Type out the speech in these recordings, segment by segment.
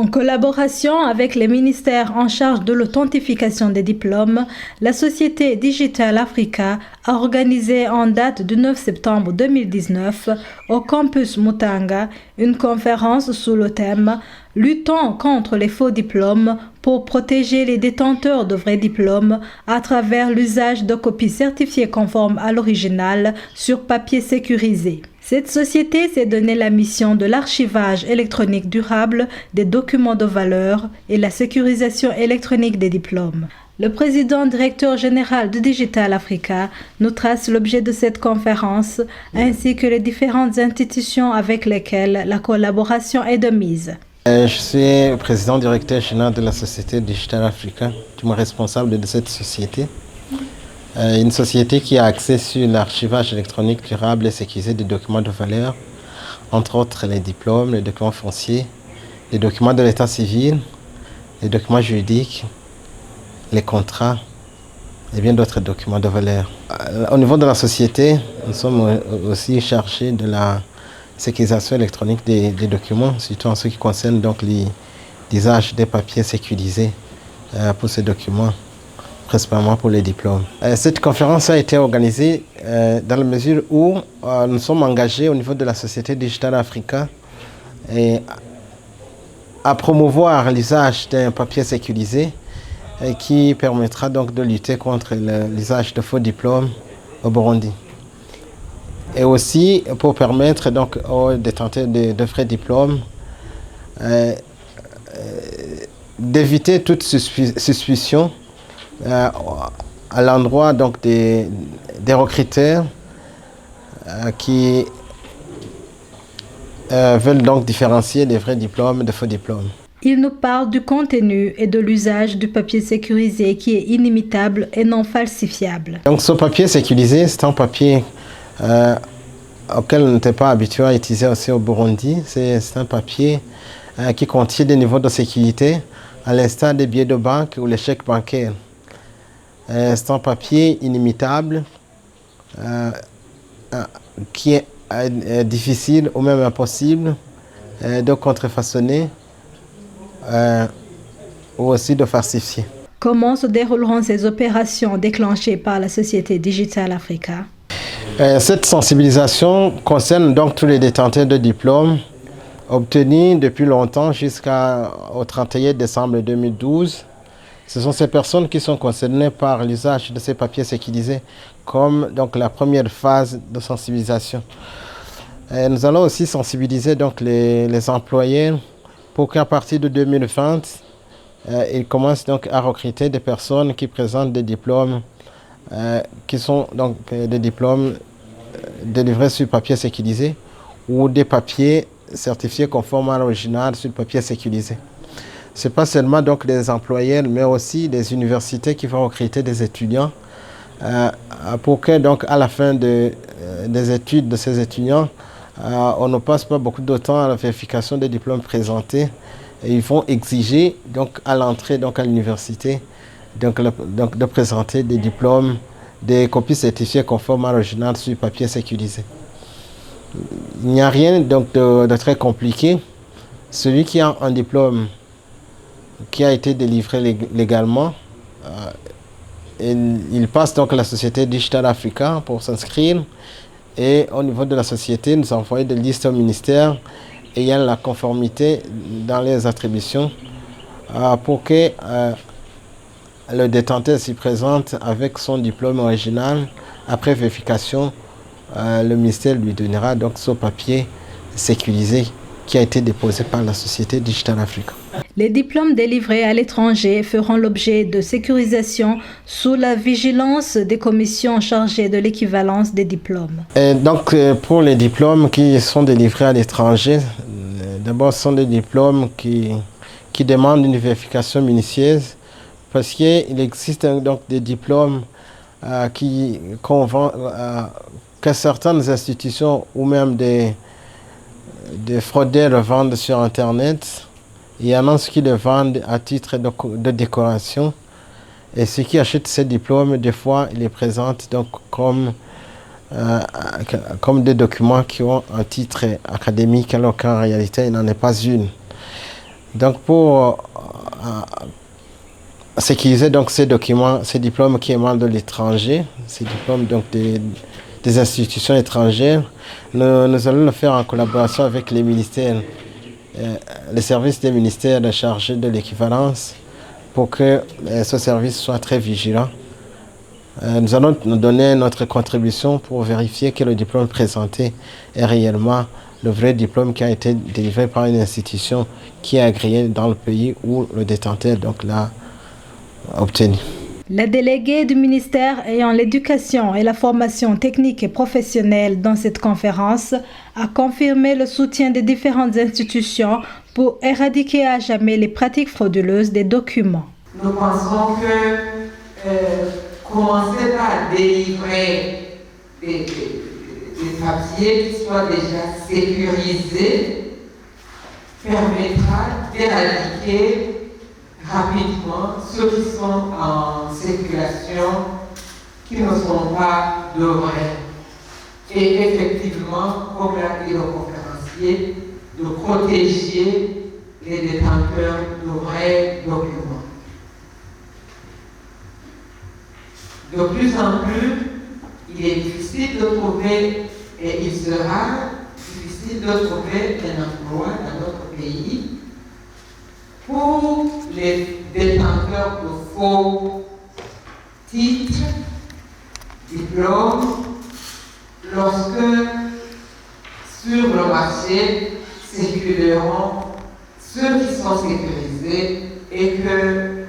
En collaboration avec les ministères en charge de l'authentification des diplômes, la société Digital Africa a organisé en date du 9 septembre 2019 au campus Mutanga une conférence sous le thème « Luttons contre les faux diplômes pour protéger les détenteurs de vrais diplômes à travers l'usage de copies certifiées conformes à l'original sur papier sécurisé ». Cette société s'est donné la mission de l'archivage électronique durable des documents de valeur et la sécurisation électronique des diplômes. Le président directeur général de Digital Africa nous trace l'objet de cette conférence ainsi que les différentes institutions avec lesquelles la collaboration est de mise. Je suis président directeur général de la société Digital Africa, je suis responsable de cette société. Une société qui a accès sur l'archivage électronique durable et sécurisé des documents de valeur, entre autres les diplômes, les documents fonciers, les documents de l'état civil, les documents juridiques, les contrats et bien d'autres documents de valeur. Au niveau de la société, nous sommes aussi chargés de la sécurisation électronique des documents, surtout en ce qui concerne donc l'usage des papiers sécurisés pour ces documents, principalement pour les diplômes. Cette conférence a été organisée dans la mesure où nous sommes engagés au niveau de la société Digital Africa à promouvoir l'usage d'un papier sécurisé qui permettra donc de lutter contre l'usage de faux diplômes au Burundi. Et aussi pour permettre donc aux détenteurs de vrais diplômes d'éviter toute suspicion à l'endroit donc des recruteurs qui veulent donc différencier les vrais diplômes des faux diplômes. Il nous parle du contenu et de l'usage du papier sécurisé qui est inimitable et non falsifiable. Donc ce papier sécurisé, c'est un papier auquel on n'était pas habitué à utiliser aussi au Burundi. C'est un papier qui contient des niveaux de sécurité à l'instar des billets de banque ou les chèques bancaires. C'est un papier inimitable qui est difficile ou même impossible de contrefaçonner ou aussi de falsifier. Comment se dérouleront ces opérations déclenchées par la société Digital Africa? Cette sensibilisation concerne donc tous les détenteurs de diplômes obtenus depuis longtemps jusqu'au 31 décembre 2012. Ce sont ces personnes qui sont concernées par l'usage de ces papiers sécurisés comme donc la première phase de sensibilisation. Nous allons aussi sensibiliser donc les employeurs pour qu'à partir de 2020, ils commencent donc à recruter des personnes qui présentent des diplômes qui sont donc des diplômes délivrés sur papier sécurisé ou des papiers certifiés conformes à l'original sur papier sécurisé. Ce n'est pas seulement donc des employeurs, mais aussi des universités qui vont recruter des étudiants pour que donc à la fin des études de ces étudiants, on ne passe pas beaucoup de temps à la vérification des diplômes présentés. Et ils vont exiger donc à l'entrée donc à l'université donc de présenter des diplômes, des copies certifiées conformes à l'original sur papier sécurisé. Il n'y a rien donc de très compliqué. Celui qui a un diplôme qui a été délivré légalement, il passe donc à la société Digital Africa pour s'inscrire. Et au niveau de la société, nous envoyons des listes au ministère ayant la conformité dans les attributions pour que le détenteur s'y présente avec son diplôme original. Après vérification, le ministère lui donnera donc ce papier sécurisé qui a été déposé par la société Digital Africa. Les diplômes délivrés à l'étranger feront l'objet de sécurisation sous la vigilance des commissions chargées de l'équivalence des diplômes. Et donc pour les diplômes qui sont délivrés à l'étranger, d'abord ce sont des diplômes qui demandent une vérification minutieuse parce qu'il existe donc des diplômes que certaines institutions ou même des fraudeurs vendent sur Internet. Il y en a qui le vendent à titre de décoration. Et ceux qui achètent ces diplômes, des fois, ils les présentent donc comme des documents qui ont un titre académique, alors qu'en réalité, il n'en est pas une. Donc pour sécuriser donc ces documents, ces diplômes qui émanent de l'étranger, ces diplômes donc des institutions étrangères, nous allons le faire en collaboration avec les ministères, les services des ministères chargés de l'équivalence, pour que ce service soit très vigilant. Nous allons nous donner notre contribution pour vérifier que le diplôme présenté est réellement le vrai diplôme qui a été délivré par une institution qui est agréée dans le pays où le détenteur donc l'a obtenu. La déléguée du ministère ayant l'éducation et la formation technique et professionnelle dans cette conférence a confirmé le soutien des différentes institutions pour éradiquer à jamais les pratiques frauduleuses des documents. Nous pensons que commencer par délivrer des papiers qui soient déjà sécurisés permettra d'éradiquer rapidement ceux qui sont en circulation qui ne sont pas de vrais. Et effectivement, comme l'a dit le conférencier, de protéger les détenteurs de vrais documents. De plus en plus, il est difficile de trouver, et il sera difficile de trouver un emploi dans notre pays pour les détenteurs de faux titres, diplômes, lorsque sur le marché circuleront ceux qui sont sécurisés et que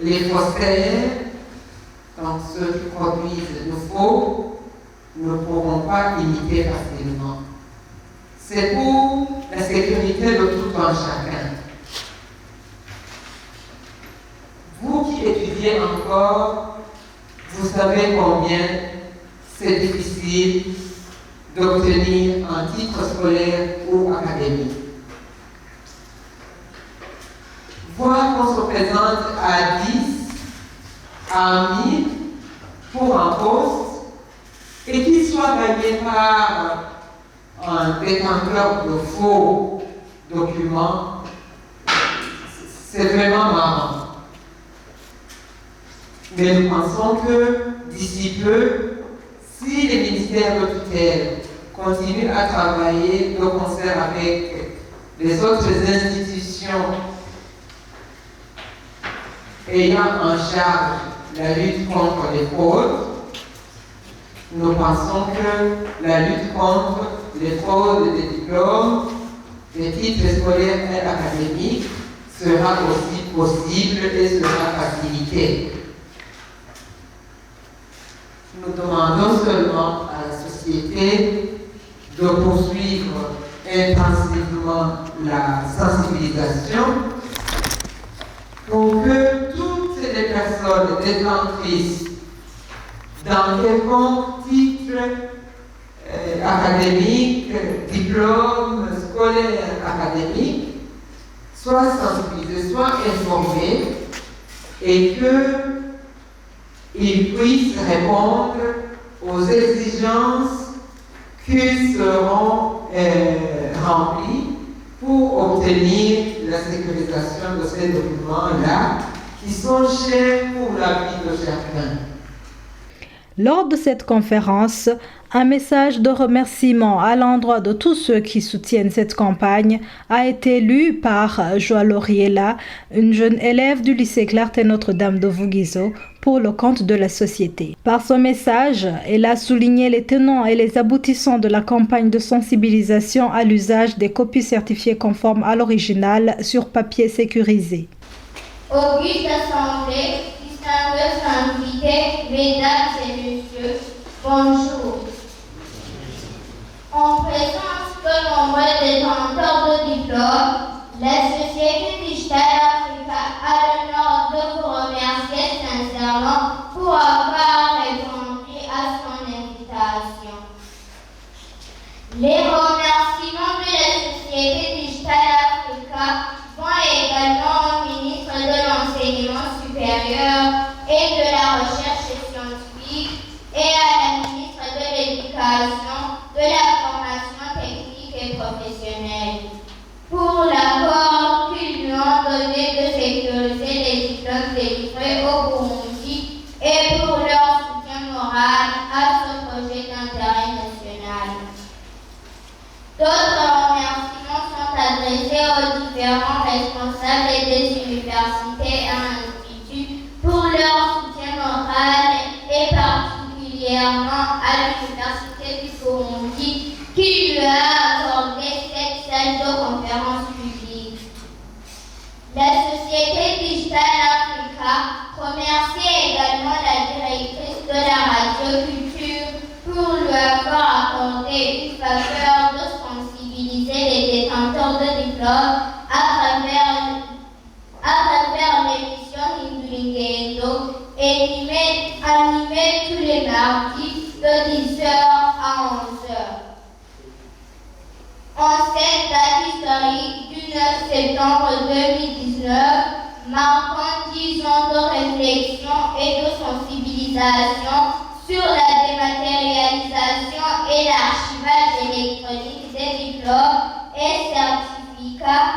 les faussaires, donc ceux qui produisent de faux, ne pourront pas imiter facilement. C'est pour la sécurité de tout un chacun. Vous qui étudiez encore, vous savez combien c'est difficile d'obtenir un titre scolaire ou académique. Voir qu'on se présente à 10, à 1000 pour un poste et qu'il soit gagné par un détenteur de faux documents, c'est vraiment marrant. Mais nous pensons que d'ici peu, si les ministères de tutelle continuent à travailler de concert avec les autres institutions ayant en charge la lutte contre les fraudes, nous pensons que la lutte contre les fraudes des diplômes, des titres scolaires et académiques sera aussi possible et sera facilitée. Nous demandons seulement à la société de poursuivre intensivement la sensibilisation pour que toutes les personnes détentrices dans quelconque titre académique, diplôme scolaire académique, soient sensibilisées, soient informées et qu'ils puissent répondre aux exigences qui seront remplies pour obtenir la sécurisation de ces documents-là qui sont chers pour la vie de chacun. Lors de cette conférence, un message de remerciement à l'endroit de tous ceux qui soutiennent cette campagne a été lu par Joa Loriela, une jeune élève du lycée Clarté Notre-Dame de Vugizo, pour le compte de la société. Par son message, elle a souligné les tenants et les aboutissants de la campagne de sensibilisation à l'usage des copies certifiées conformes à l'original sur papier sécurisé. Auguste Assemblée, distingués invités, mesdames et messieurs, bonjour. En présence de nombreux détenteurs de diplômes, la Société Digitale Africa a l'honneur de vous remercier sincèrement pour avoir répondu à son invitation. Les remerciements de la Société Digitale Africa vont également au ministre de l'Enseignement supérieur et de la Recherche scientifique et à la ministre de l'Éducation, de la Formation technique et professionnelle. responsables des universités et instituts pour leur soutien moral et particulièrement à l'Université du Burundi qui lui a accordé cette salle de conférence publique. La Société Digitale Africa remercie également la directrice de la radioculture pour lui avoir accordé une faveur de sensibiliser les détenteurs de diplômes à travers l'émission Hindulingendo animée tous les mardis de 10h à 11h. En cette date historique du 9 septembre 2019, marquant 10 ans de réflexion et de sensibilisation sur la dématérialisation et l'archivage électronique des diplômes et certificats,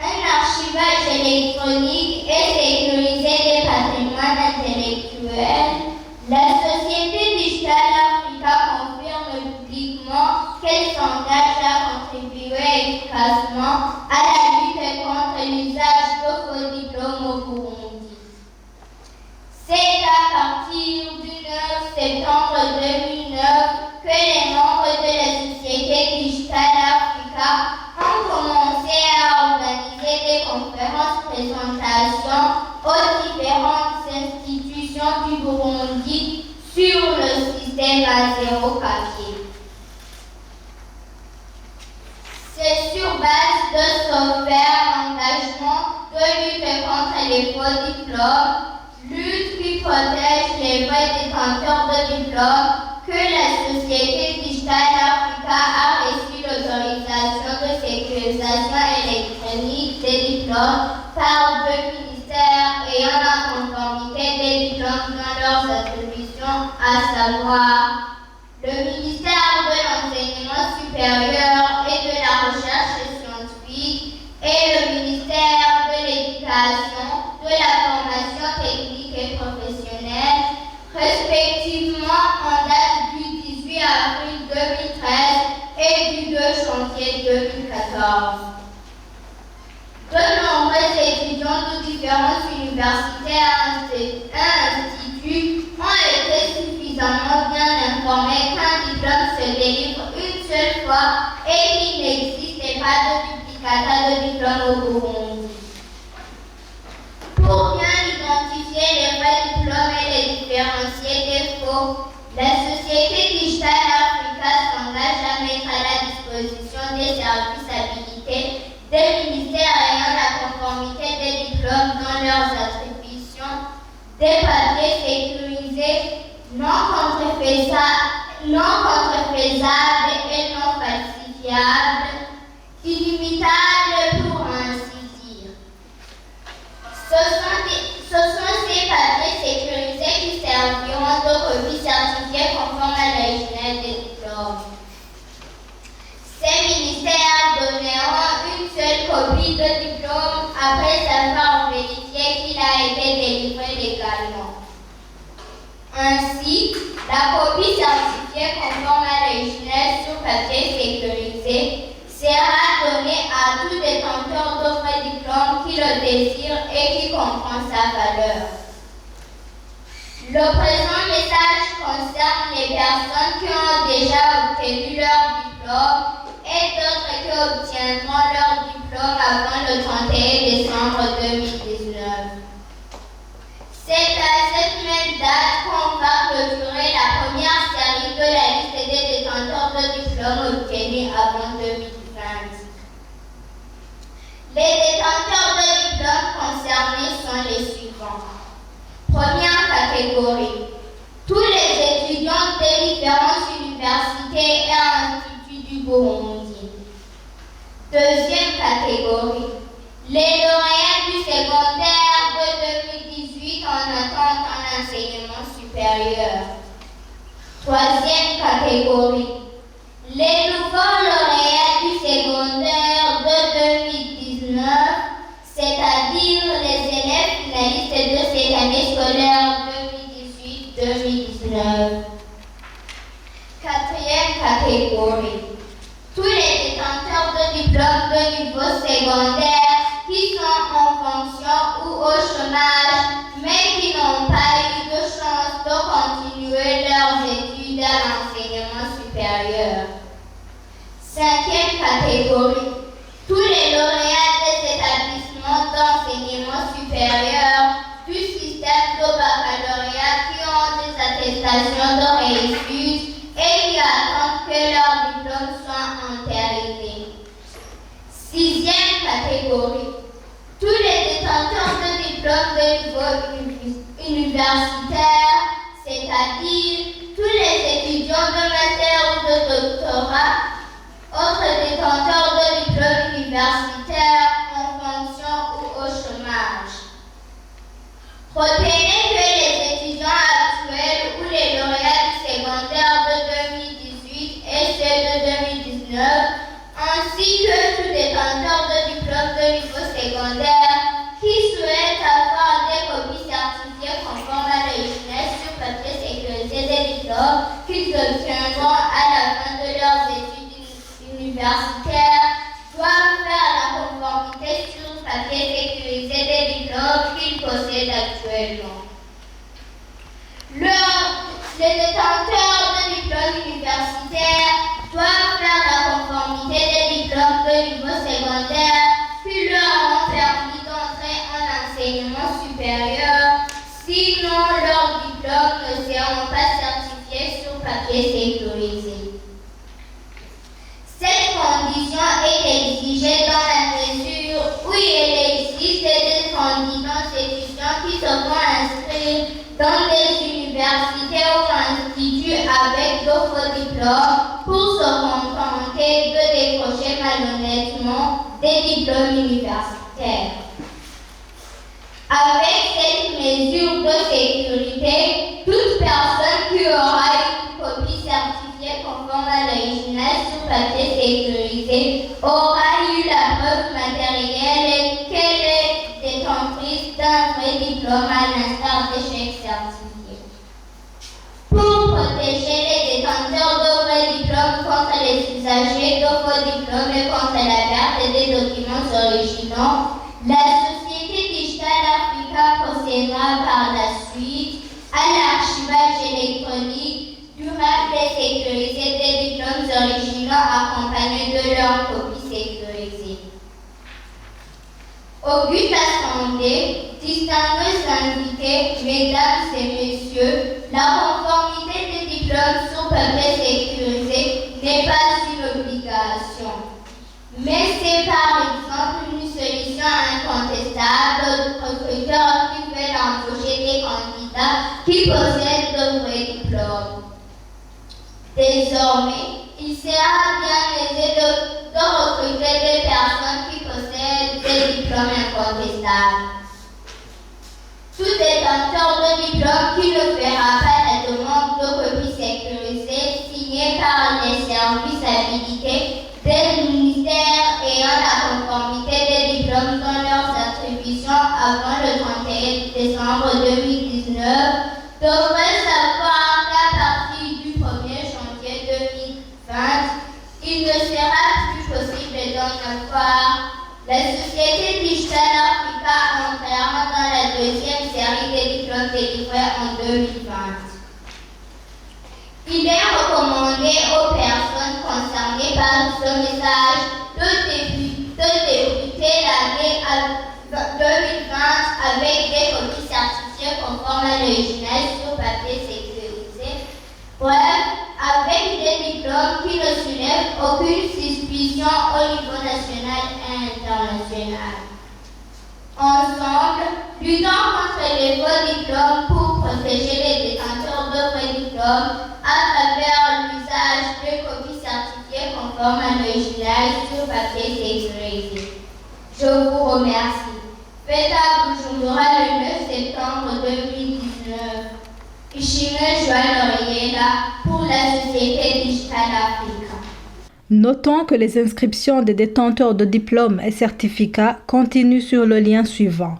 un archivage électronique et sécurisé des patrimoines intellectuels, la Société Digitale Africa confirme publiquement qu'elle s'engage à contribuer efficacement à la lutte contre l'usage de faux diplômes au Burundi. C'est à partir du 9 septembre 2009 que les membres de la Société Digitale Africa ont commencé à organiser des conférences-présentations aux différentes institutions du Burundi sur le système à zéro papier. C'est sur base de ce ferme engagement de lutte contre les faux diplômes, lutte qui protège les vrais détenteurs de diplômes, que la Société Digitale Africa a reçu l'autorisation de sécurisation électronique des diplômes par 2 ministères ayant la conformité des diplômes dans leurs attributions, à savoir le ministère de l'Enseignement supérieur et de la Recherche scientifique et le ministère de l'Éducation, de la formation technique et professionnelle, respectivement en date du 18 avril 2013 et du 2 janvier 2014. De nombreux étudiants de différentes universités et instituts ont été suffisamment bien informés qu'un diplôme se délivre une seule fois et qu'il n'existe pas de duplicata de diplôme au Burundi. Pour bien identifier les vrais diplômes et les différencier des faux, la Société Digitale Africa s'engage à mettre à la disposition des services habilités des ministères ayant la conformité des diplômes dans leurs attributions, des papiers sécurisés, non contrefaisables et non falsifiables, illimitables pour ainsi dire. Ce sont ces papiers sécurisés qui serviront de copie certifiée conforme à la hygiène des diplômes. Ces ministères donneront une seule copie de diplôme après avoir vérifié qu'il a été délivré légalement. Ainsi, la copie certifiée conforme à la hygiène sur papier sécurisé sera donnée à tout détenteur de vrais diplômes qui le désire et qui comprend sa valeur. Le présent message concerne les personnes qui ont déjà obtenu leur diplôme et d'autres qui obtiendront leur diplôme avant le 31 décembre 2019. C'est à cette même date qu'on va clôturer la première série de la liste des détenteurs de diplômes obtenus avant 2020. Les détenteurs de diplômes concernés sont les suivants. Première catégorie, tous les étudiants des différentes universités et instituts du Burundi. Deuxième catégorie, les lauréats du secondaire de 2018 en attente en enseignement supérieur. Troisième catégorie, les nouveaux lauréats du secondaire de 2019, c'est-à-dire les élèves finalistes de cette année scolaire 2018-2019. Quatrième catégorie, tous les détenteurs de diplômes de niveau secondaire qui qui sont en fonction ou au chômage, mais qui n'ont pas eu de chance de continuer leurs études à l'enseignement supérieur. 5e catégorie. Tous les lauréats des établissements d'enseignement supérieur du système de baccalauréat qui ont des attestations de réussite et qui attendent que leur diplôme soit entériné. 6e catégorie. Tous les détenteurs de diplômes de niveau universitaire, c'est-à-dire tous les étudiants de master ou de doctorat, autres détenteurs de diplômes universitaires en fonction ou au chômage. Retenez que les étudiants actuels ou les lauréats du secondaire de 2018 et ceux de 2019, ainsi que tous détenteurs de diplômes de niveau secondaire qui souhaitent avoir des copies certifiées conformes à l'original sur papier sécurisé des diplômes qu'ils obtiendront à la fin de leurs études universitaires doivent faire la conformité sur papier sécurisé des diplômes qu'ils possèdent actuellement. Les détenteurs de diplômes universitaires doivent faire la conformité des diplômes de niveau secondaire qui leur ont permis d'entrer en enseignement supérieur, sinon leurs diplômes ne seront pas certifiés sur papier sécurisé. Cette condition est exigée dans la mesure où il existe des candidats étudiants qui se font inscrire dans des universités ou instituts avec de faux diplômes pour se contenter de décrocher malhonnêtement des diplômes universitaires. Avec cette mesure de sécurité, toute personne qui aura une copie certifiée conforme à l'original sur papier sécurisé aura eu la preuve matérielle qu'elle est détentrice d'un vrai diplôme à l'instar des chèques certifiés. Pour protéger les détenteurs de vrais diplômes contre les usagers de faux diplômes et contre la perte des documents originaux, la société Digital Africa procédera par la suite à l'archivage électronique durable et sécurisé des diplômes originaux accompagnés de leurs copies sécurisées. Auguste Assemblée, distingués invités, mesdames et messieurs, la conformité des diplômes sur papier sécurisé n'est pas une obligation, mais c'est par exemple une solution incontestable aux recruteurs qui veulent embaucher des candidats qui possèdent de vrais diplômes. Désormais, il sera bien aisé de recruter des personnes qui possèdent des diplômes incontestables. Tout détenteur de diplôme qui ne fera pas la demande de copie sécurisée signée par les services habilités des ministères ayant la conformité des diplômes dans leurs attributions avant le 31 décembre 2019 devrait savoir qu'à partir du 1er janvier 2020, il ne sera plus possible d'en avoir. La société Digital Africa entrera dans la deuxième série des diplômes délivrés en 2020. Il est recommandé aux personnes concernées par ce message de débuter l'année 2020 avec des copies certifiées conformes à l'original sur papier sécurisé. Bref, avec des diplômes qui ne soulèvent aucune suspicion au niveau national et international. Ensemble, luttons contre les faux diplômes pour protéger les détenteurs de vrais diplômes à travers l'usage de copies certifiées conformes à l'original sur papier sécurisé. Je vous remercie. Fête à Bujumbura le 9 septembre 2019. Ishime Joël Oriela pour la Société Digital Africa. Notons que les inscriptions des détenteurs de diplômes et certificats continuent sur le lien suivant: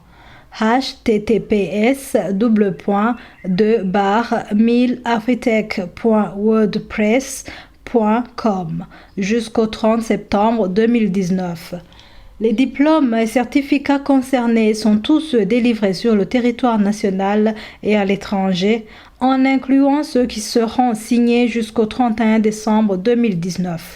https://1000afritech.wordpress.com jusqu'au 30 septembre 2019. Les diplômes et certificats concernés sont tous délivrés sur le territoire national et à l'étranger, en incluant ceux qui seront signés jusqu'au 31 décembre 2019.